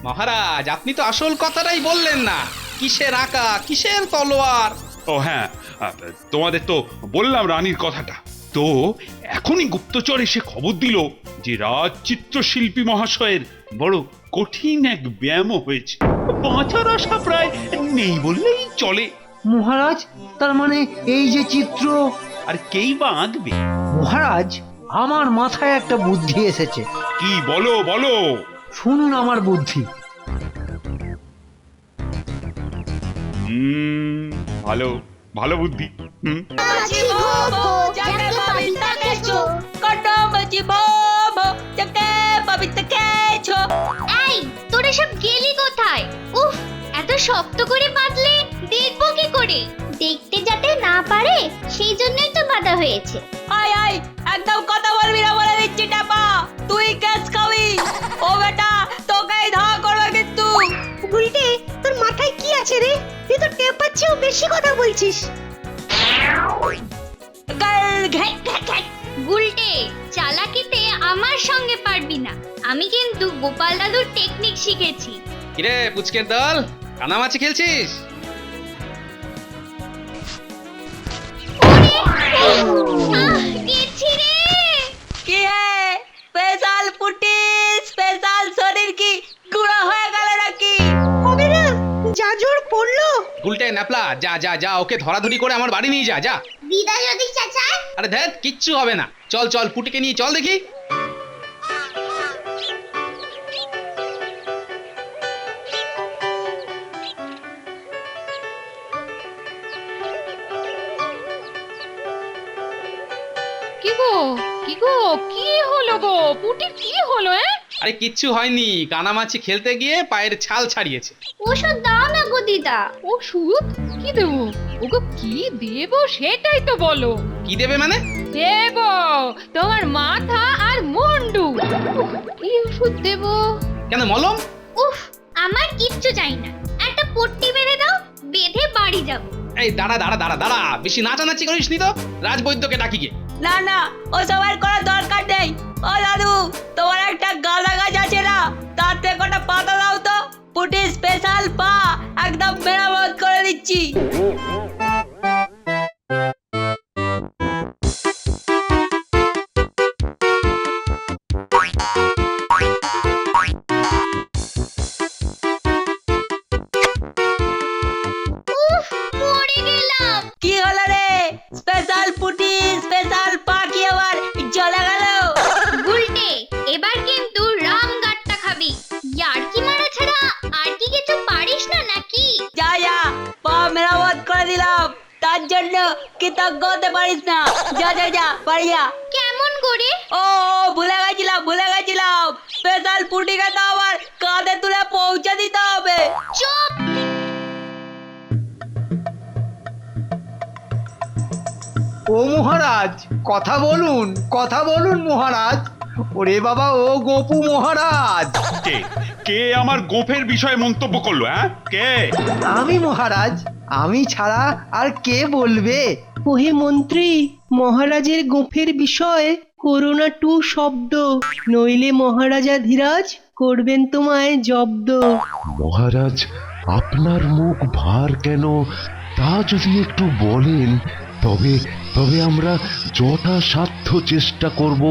মহারাজ, আপনি তো আসল কথাটাই বললেন না। কিসের আঁকা, কিসের তলোয়ার? ও হ্যাঁ, তোমাদের তো বললাম রানীর কথাটা। তো এখনই গুপ্তচর এসে খবর দিল যে রাজ চিত্রশিল্পী মহাশয়ের বড় কঠিন এক ব্যায়াম হয়েছে। বাঁচার আশা প্রায় নেই বললেই চলে। মহারাজ, তার মানে এই যে চিত্র। আর কেই বা আঁকবে? মহারাজ, আমার মাথায় একটা বুদ্ধি এসেছে। কি বলো বলো। শুনুন আমার বুদ্ধি। ভালো ভালো বুদ্ধি। এই, তোরা সব গেলি কোথায়? উফ, এত শক্ত করে বাঁধলে দেখবো কি করে? দেখতে যাতে না পারে সেই জন্যই তো বাঁধা হয়েছে। আয় আয়, একদম কথা বলবি না বলে দিচ্ছি টাপা। তুই ক্যাচ খাবি। ও বেটা, তোকেই ধরা করবে কিন্তু। উল্টে তোর মাথায় কি আছে রে? তুই তো টেপার চেয়েও বেশি কথা বলছিস। গুলটে, চালাকিতে আমার সঙ্গে পারবি না। আমি কিন্তু গোপাল দাদুর টেকনিক শিখেছি। কিরে পুচকের দল, কানামাছি খেলছিস? গেছি রে। কি হে, স্পেশাল পুটি, স্পেশাল শরীর কি গুঁড়ো হয়ে গেল নাকি? হবে না, যা জোর পড়লো। উল্টে ন্যাপলা, যা যা যা, ওকে ধরাধরি করে আমার বাড়ি নিয়ে যা যা। দিদা যদি চাচায়। আরে ধ্যাত, কিচ্ছু হবে না। চল চল, পুটিকে নিয়ে চল দেখি। কি গো, কি গো, কি হলো গো? পুটির কি হলো? আরে কিচ্ছু হয়নি, কানামাছি খেলতে গিয়ে পায়ের ছাল ছাড়িয়েছে। ওষুধ দাও না গো দিদা। ওষুধ কি দেবো? ওগো কি দেবো সেটাই তো বলো। কি দেবে মানে? দেবো তোমার মাথা আর মুন্ডু। কি ওষুধ দেবো? কেন, মলম? উফ, আমার কিচ্ছু চাই না। একটা পট্টি বেঁধে দাও, বেঁধে বাড়ি যাব। এই দাঁড়া দাঁড়া দাঁড়া দাঁড়া, বেশি নাচানাচি করিস নি তো। রাজবৈদ্যকে ডাকি গিয়ে। না না, ও সবার করার দরকার নেই। ও দাদু, তোমার একটা গাঁদা গাছ আছে না, তাতে কটা পাতা দাও তো। পুটি স্পেশাল পা একদম মেরামত করে দিচ্ছি। উফ, মরে গেলাম। কি হলো রে? স্পেশাল পুটি স্পেশাল পা কি আবার জ্বলে গেল? গুলটে, এবার কিন্তু রামগাট্টা খাবি। ইয়ার্কি মারা ছাড়া আর কি কিছু পারিস না নাকি? যা যা, পা মেরামত করে দিলাম, তার জন্য কৃতজ্ঞ হতে পারিস না। যা যা যা, বাড়ি যা। কেমন করে? ও ভুলে গেছিলাম। স্পেশাল পুটিকে তো আবার কাঁধে তুলে পৌঁছে দিতে হবে। চুপ। ও মহারাজ, কথা বলুন, কথা বলুন মহারাজ। ওরে বাবা, ও গোপু মহারাজ। কে কে আমার গোফের বিষয়ে মন্তব্য করলো? কে? আমি মহারাজ, আমি ছাড়া আর কে বলবে? ওহে মন্ত্রী, মহারাজের গোফের বিষয়ে করোনা টু শব্দ, নইলে মহারাজা ধীরাজ করবেন তোমায় জব্দ। মহারাজ, আপনার মুখ ভার কেন তা যদি একটু বলেন, তবে তবে আমরা যথাসাধ্য চেষ্টা করব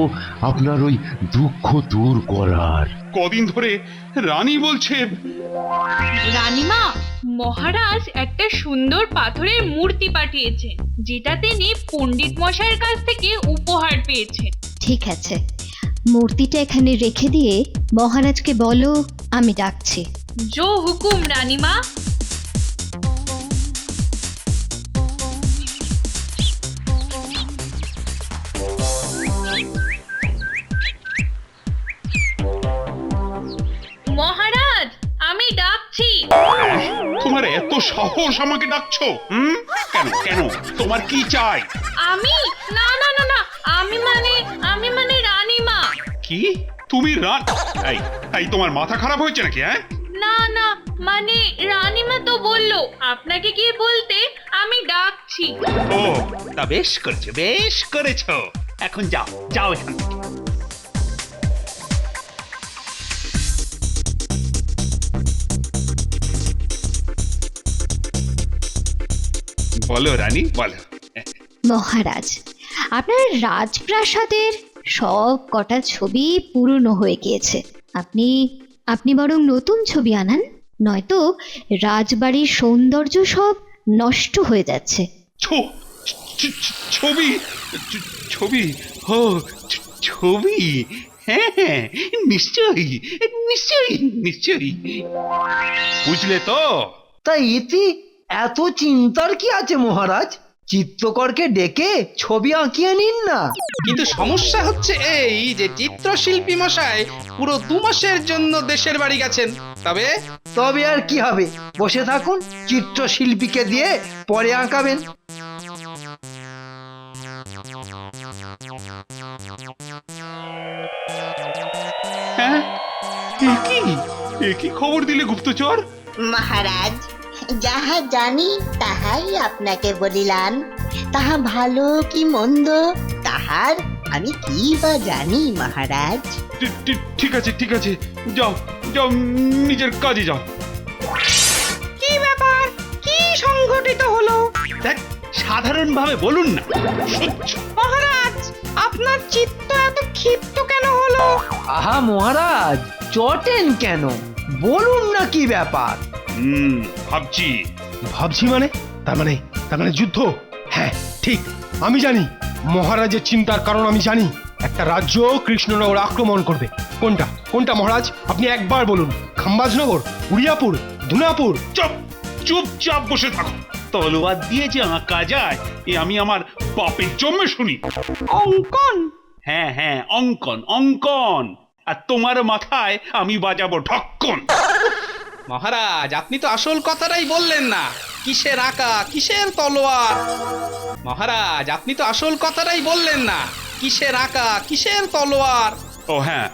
আপনার ওই দুঃখ দূর করার। কদিন ধরে রানী বলছে। রানীমা, মহারাজ একটা সুন্দর পাথরের মূর্তি পাঠিয়েছেন, যেটা তিনি পণ্ডিত মশাইয়ের কাছ থেকে উপহার পেয়েছেন। ঠিক আছে, মূর্তিটা এখানে রেখে দিয়ে মহারাজকে বলো আমি ডাকছি। জো হুকুম রানীমা। মহারাজ, আমি ডাকছি। তোমার এত সাহস আমাকে ডাকছো? কেন কেন, তোমার কি চাই? আমি না না না না, আমি মানে রানীমা। কি? তুমি এই তোমার মাথা খারাপ হয়েছে নাকি? না না, মানে রানীমা তো বললো আপনাকে গিয়ে বলতে, আমি ডাকছি। ও তা বেশ করেছো। এখন যাও যাও এখান থেকে। বলো রানী বলো। মহারাজ, আপনার রাজপ্রাসাদের সব কটা ছবি পুরনো হয়ে গিয়েছে। আপনি আপনি বরং নতুন ছবি আনান, নয়তো রাজবাড়ির সৌন্দর্য সব নষ্ট হয়ে যাচ্ছে। ছবি ছবি ও ছবি, হ্যাঁ হ্যাঁ, নিশ্চয়ই নিশ্চয়ই নিশ্চয়ই, বুঝলে তো? তা এতে এত চিন্তার কি আছে মহারাজ? চিত্রকরকে ডেকে ছবি আঁকিয়ে নিন না। কিন্তু সমস্যা হচ্ছে এই যে চিত্রশিল্পী মশাই পুরো 2 মাসের জন্য দেশের বাড়ি গেছেন। তবে তবে আর কি হবে, বসে থাকুন, চিত্রশিল্পীকে দিয়ে পরে আঁকাবেন। হ্যাঁ, একই খবর দিলে গুপ্তচর। মহারাজ, যাহা জানি তাহাই আপনাকে বলিলাম। তাহা ভালো কি মন্দ তাহার আমি কি বা জানি মহারাজ। ঠিক আছে ঠিক আছে, যাও যাও, নিজের কাজে যাও। কি ব্যাপার? কি সংঘটিত হলো? দেখ, সাধারণভাবে বলুন না। সহ্য। মহারাজ, আপনার চিত্ত এত ক্ষিপ্ত কেন হলো? আহা মহারাজ, চটেন কেন? বলুন না কি ব্যাপার। ভাবছি। ভাবছি মানে? তার মানে যুদ্ধ? হ্যাঁ ঠিক, আমি জানি মহারাজের চিন্তার কারণ আমি জানি। একটা রাজ্য কৃষ্ণনগর আক্রমণ করবে। কোনটা কোনটা মহারাজ, আপনি একবার বলুন। খাম্বাজনগর, উড়িয়াপুর, ধুনাপুর? চুপচাপ বসে থাকো। তলোয়ার দিয়ে যে আঁকা যায় এ আমি আমার বাপের জন্মে শুনি। অঙ্কন? হ্যাঁ হ্যাঁ, অঙ্কন অঙ্কন। আর তোমার মাথায় আমি বাজাবো ঢক্কন। মহারাজ, আপনি তো আসল কথাটাই বললেন না। কিসের আঁকা, কিসের তলোয়ার? মহারাজ, আপনি তো আসল কথাটাই বললেন না। কিসের আঁকা, কিসের তলোয়ার? ও হ্যাঁ,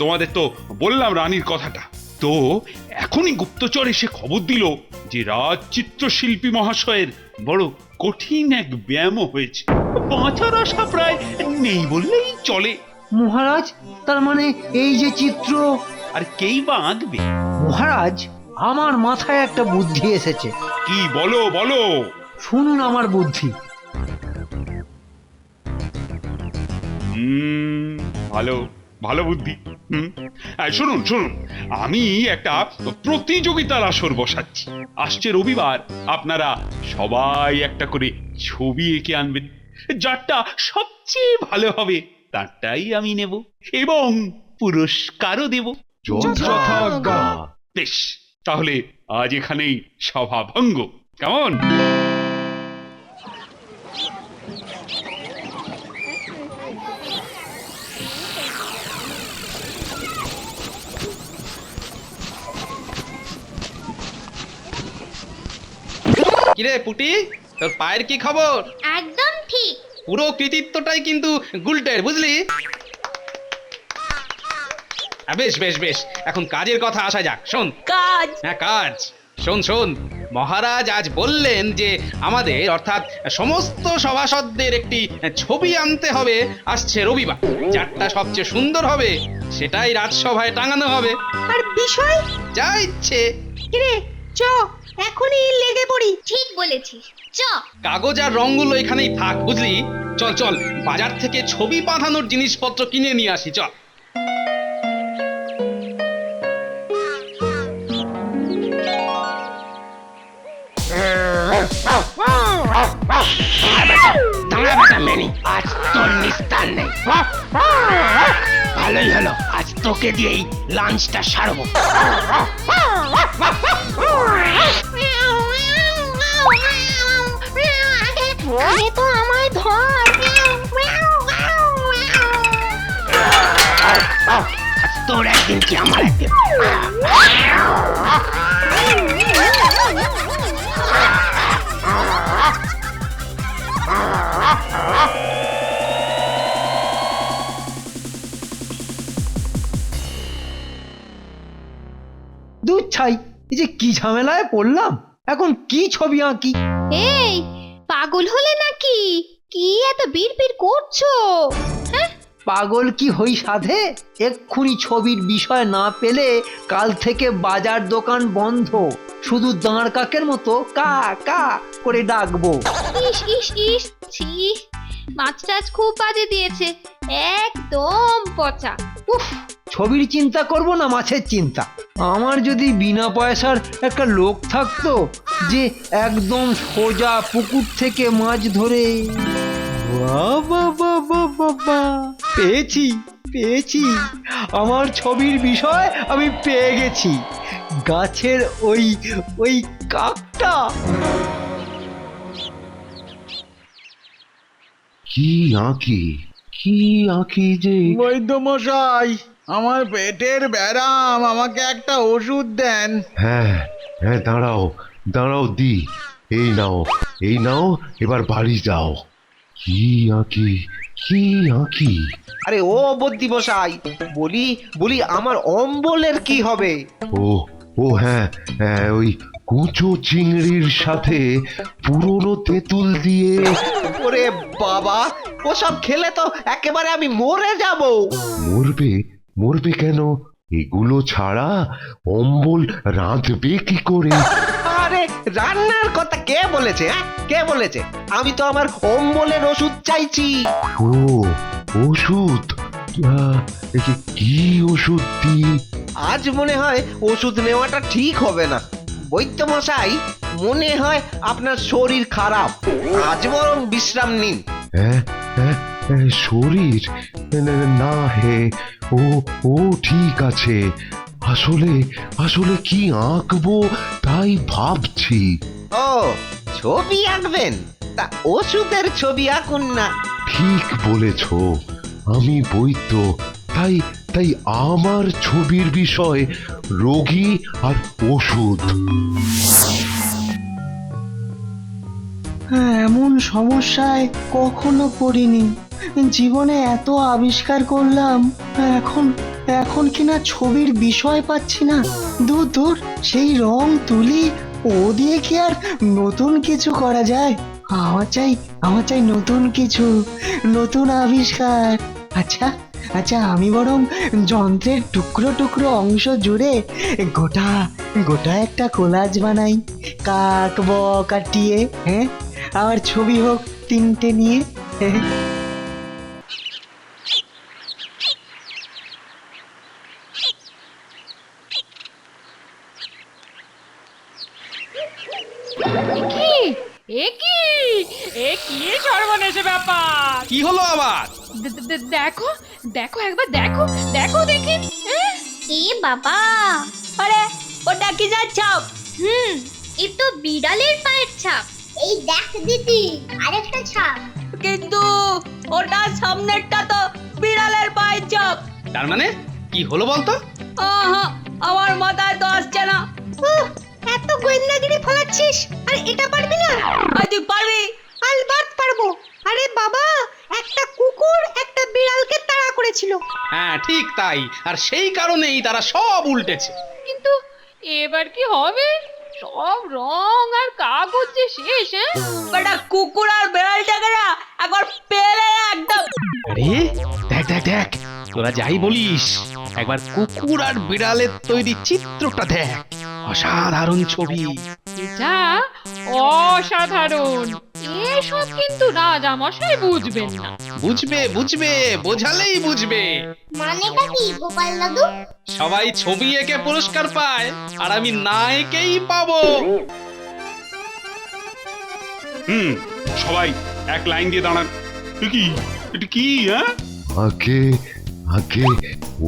তোমাদের তো বললাম রানীর কথাটা। তো এখনই গুপ্তচর এসে খবর দিল যে রাজ চিত্রশিল্পী মহাশয়ের বড় কঠিন এক ব্যায়াম হয়েছে। বাঁচার আশা প্রায় নেই বললেই চলে। মহারাজ, তার মানে এই যে চিত্র, আর কেই বা আঁকবে? মহারাজ, আমার মাথায় একটা বুদ্ধি এসেছে। কি বলো বলো। শুনুন আমার বুদ্ধি। ভালো ভালো বুদ্ধি। শুনুন শুনুন, আমি একটা প্রতিযোগিতার আসর বসাচ্ছি। আসছে রবিবার আপনারা সবাই একটা করে ছবি এঁকে আনবেন। যারটা সবচেয়ে ভালো হবে তারটাই আমি নেব এবং পুরস্কারও দেব। যথাজ্ঞা। বেশ, তাহলে আজ এখানেই সভা ভঙ্গ, কেমন? কিরে পুটি, তোর পায়ের কি খবর? একদম ঠিক। পুরো কৃতিত্বটাই কিন্তু গুলটের, বুঝলি? বেশ বেশ বেশ, এখন কাজের কথা আসা যাক। শোন। কাজ? হ্যাঁ কাজ। শোন শোন, মহারাজ আজ বললেন যে আমাদের অর্থাৎ সমস্ত সভাসদদের একটি ছবি আনতে হবে আসছে রবিবার। যারটা সবচেয়ে সুন্দর হবে সেটাই রাজসভায় টাঙানো হবে। আর বিষয়? যা ইচ্ছে। কিরে, চ এখনই লেগে পড়ি। ঠিক বলেছিস, চ। কাগজ আর রঙগুলো এখানেই থাক, বুঝলি? চল চল, বাজার থেকে ছবি বাঁধানোর জিনিসপত্র কিনে নিয়ে আসি, চল। আজ তোর নিস্তার নেই। ভালোই হলো, আজ তোকে দিয়েই লাঞ্চটা সারবো। আরে তো আমায় ধর। তোর একদিন কি আমার একদিন। দুধ ছাই, এই যে কি ঝামেলায় পড়লাম। এখন কি ছবি আঁকি? এই, পাগল হলে নাকি? কি এত বিড়বিড় করছো? হ্যাঁ, পাগল কি হই সাধে? এক্ষুনি ছবির বিষয় না পেলে কাল থেকে বাজার দোকান বন্ধ। শুধু দাঁড় কাকের মতো কা কা করে ডাকবো। ইস ইস ইস ছি, মাছটা আজ খুব বাজে দিয়েছে, একদম পচা। উফ, ছবির চিন্তা করব না মাছের চিন্তা। আমার যদি বিনা পয়সার একটা লোক থাকতো যে একদম সোজা পুকুর থেকে মাছ ধরে। বাবা বাবা বাবা, পেয়েছি পেয়েছি, আমার ছবির বিষয় আমি পেয়ে গেছি। গাছের ওই ওই কাকটা। কি আঁকি কি আঁকি যে। বৈদ্য মশাই, আমার পেটের ব্যারাম, আমাকে একটা ওষুধ দেন। হ্যাঁ হ্যাঁ, দাঁড়াও দাঁড়াও দি, এই নাও, এবার বাড়ি যাও। কি আঁকি কি আঁকি। আরে ও বদ্যি মশাই, বলি আমার অম্বলের কি হবে? ও হ্যাঁ হ্যাঁ, ওই কুচো চিংড়ির সাথে পুরনো তেঁতুল দিয়ে। ওরে বাবা, ওসব খেলে তো একেবারে আমি মরে যাব। মরবে কেন? এগুলো ছাড়া অম্বল রাঁধবে কি করে? আরে রান্নার কথা কে বলেছে? কে বলেছে? আমি তো আমার অম্বলের ওষুধ চাইছি। ও ওষুধ, কি ওষুধ দিই? আজ মনে হয় ওষুধ নেওয়াটা ঠিক হবে না। বৈদ্য মশাই, মনে হয় আপনার শরীর খারাপ, আজ বরং বিশ্রাম নিন। হ্যাঁ হ্যাঁ, শরীর না হে, ও ঠিক আছে। আসলে কি আঁকবো তাই ভাবছি। ও, ছবি আঁকবেন? তা ওষুধের ছবি আঁকুন না। ঠিক বলেছ, আমি বৈদ্য, তাই আমার ছবির বিষয় রোগী আর ওষুধ। এমন সমস্যায় কখনো পড়িনি, জীবনে এত আবিষ্কার করলাম, এখন কিনা ছবির বিষয় পাচ্ছি না। দূর, সেই রং তুলি, ও দিয়ে কি আর নতুন কিছু করা যায়? আমার চাই নতুন কিছু, নতুন আবিষ্কার। আচ্ছা, আমি বরং যন্ত্রের টুকরো টুকরো অংশ জুড়ে গোটা একটা কোলাজ বানাই। কাক বক আর টিয়ে, হ্যাঁ, আমার ছবি হোক 3টে নিয়ে। এ কি সর্বনেশে ব্যাপার! কি হলো আবার? দেখো একবার দেখো দেখি। এ বাবা, আরে ওটা কি যার ছাপ? এ তো বিড়ালের পায়ের ছাপ। এই দেখ দিদি, আরেকটা ছাপ। কিন্তু ওটার সামনেরটা তো বিড়ালের পায়ের ছাপ। তার মানে কি হলো বলতো? আহা, আমার মাথায় তো আসছে না। এত গোয়েন্দাগিরি ফলাচ্ছিস, আর এটা পারবি না? তুই পারবি? আলবাত পারবো। আরে বাবা, একটা কুকুর একটা বিড়ালকে তাড়া করেছিল। হ্যাঁ ঠিক তাই, আর সেই কারণেই তারা সব উল্টেছে। কিন্তু এবার কি হবে? সব রং আর কাগজ যে শেষ। বেটা, কুকুর আর বিড়ালটাকে না একবার পেলে একদম। আরে দেখ, তোরা যাই বলিস, একবার কুকুর আর বিড়ালের তৈরি চিত্রটা দেখ। অসাধারণ ছবি। এটা অসাধারণ। এসব কিন্তু রাজামশাই বুঝবেন না। বুঝবে, বোঝালেই বুঝবে। মানেটা কি গোপাল দাদু? সবাই ছবি এঁকে পুরস্কার পায়, আর আমি না এঁকেই পাবো। সবাই এক লাইন দিয়ে দাঁড়ান। এটা কি? হ্যাঁ, আগে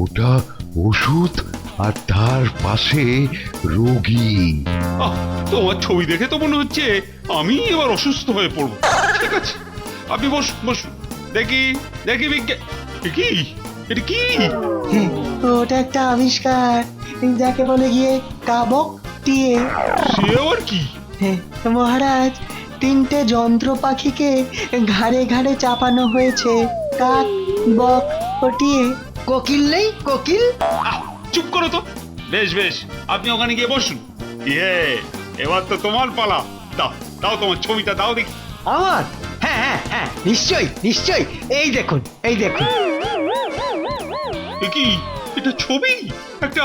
ওটা ওষুধ, আর তার পাশে রোগী। তোমার ছবি দেখে তো মনে হচ্ছে আমি এবার অসুস্থ হয়ে পড়বো। ঠিক আছে, আপনি বসুন। দেখি বিজ্ঞান, এটা কি? ওটা একটা আবিষ্কার, যাকে বলে গিয়ে কাবক টিয়ে। সে আবার কি? মহারাজ, 3টে যন্ত্র পাখিকে ঘাড়ে ঘাড়ে চাপানো হয়েছে। কাক, বক ও টিয়ে। কোকিল নেই? কোকিল? চুপ করো তো। বেশ, আপনি ওখানে গিয়ে বসুন। এবার তো তোমার পালা। দাও তোমার ছবিটা দাও দেখি। আমার? হ্যাঁ, নিশ্চয়ই। এই দেখুন। কি এটা? ছবি একটা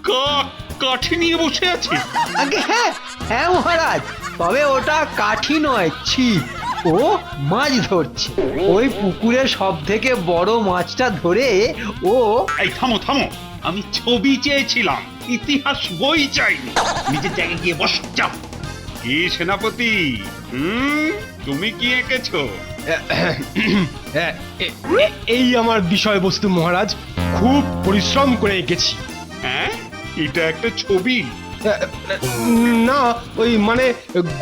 কাক কাঠি নিয়ে বসে আছে? আগে হ্যাঁ হ্যাঁ মহারাজ, তবে ওটা কাঠি নয়, ছিপ। ও মাছ ধরছে। ওই পুকুরের সব থেকে বড় মাছটা ধরে ও এই থামো থামো, আমি ছবি চেয়েছিলাম, ইতিহাস বই চাইনি। নিজের জায়গায় গিয়ে বস, যাও। কি সেনাপতি, তুমি কি এঁকেছো? এই আমার বিষয়বস্তু মহারাজ, খুব পরিশ্রম করে এঁকেছি। হ্যাঁ, এটা একটা ছবি? না, ওই মানে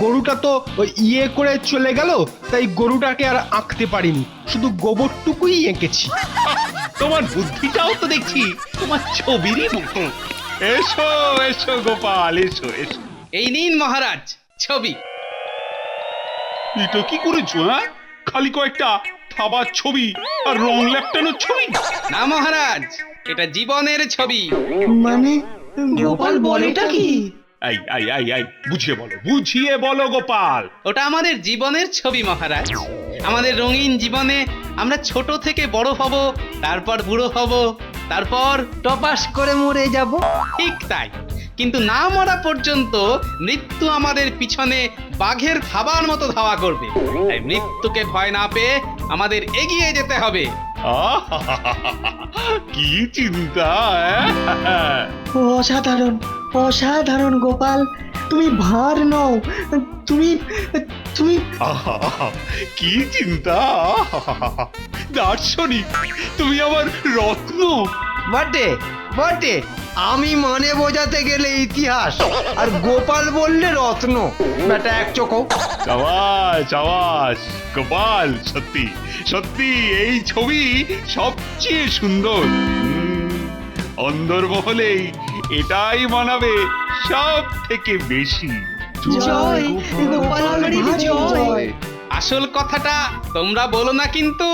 গরুটা তো ওই ইয়ে করে চলে গেল, তাই গরুটাকে আর আঁকতে পারিনি, শুধু গোবরটুকুই এঁকেছি। তোমার বুদ্ধিটাও তো দেখছি তোমার ছবিরই মতো। এসো এসো গোপাল, এসো এসো। এই নিন মহারাজ ছবি। এটা কি করেছো? হ্যাঁ, খালি কয়েকটা থাবার ছবি আর রং ল্যাপটানোর ছবি? না মহারাজ, এটা জীবনের ছবি। মানে গোপাল বলেটা কি? এই এই এই এই, বুঝিয়ে বলো, বুঝিয়ে বলো গোপাল। ওটা আমাদের জীবনের ছবি মহারাজ। আমাদের রঙিন জীবনে আমরা ছোট থেকে বড় হব, তারপর বুড়ো হব, তারপর টপাস করে মরে যাব। ঠিক তাই, কিন্তু না মরা পর্যন্ত মৃত্যু আমাদের পিছনে বাঘের খাবার মতো ধাওয়া করবে। তাই মৃত্যুকে ভয় না পেয়ে আমাদের এগিয়ে যেতে হবে। কি চিন্তা! অসাধারণ অসাধারণ গোপাল, তুমি ভাঁড় নও, তুমি তুমি কি চিন্তা! দার্শনিক, তুমি আমার রত্ন। বটে বটে, আমি মানে বোঝাতে গেলে ইতিহাস, আর গোপাল বললে রত্ন। বেটা এক চোখ। চাওয়াস চাওয়াস গোপাল, সত্যি সত্যি এই ছবি সবচেয়ে সুন্দর। অন্দরমহলেই এটাই মানাবে সব থেকে বেশি। জয় গোপাল, জয়। আসল কথাটা তোমরা বলো না কিন্তু।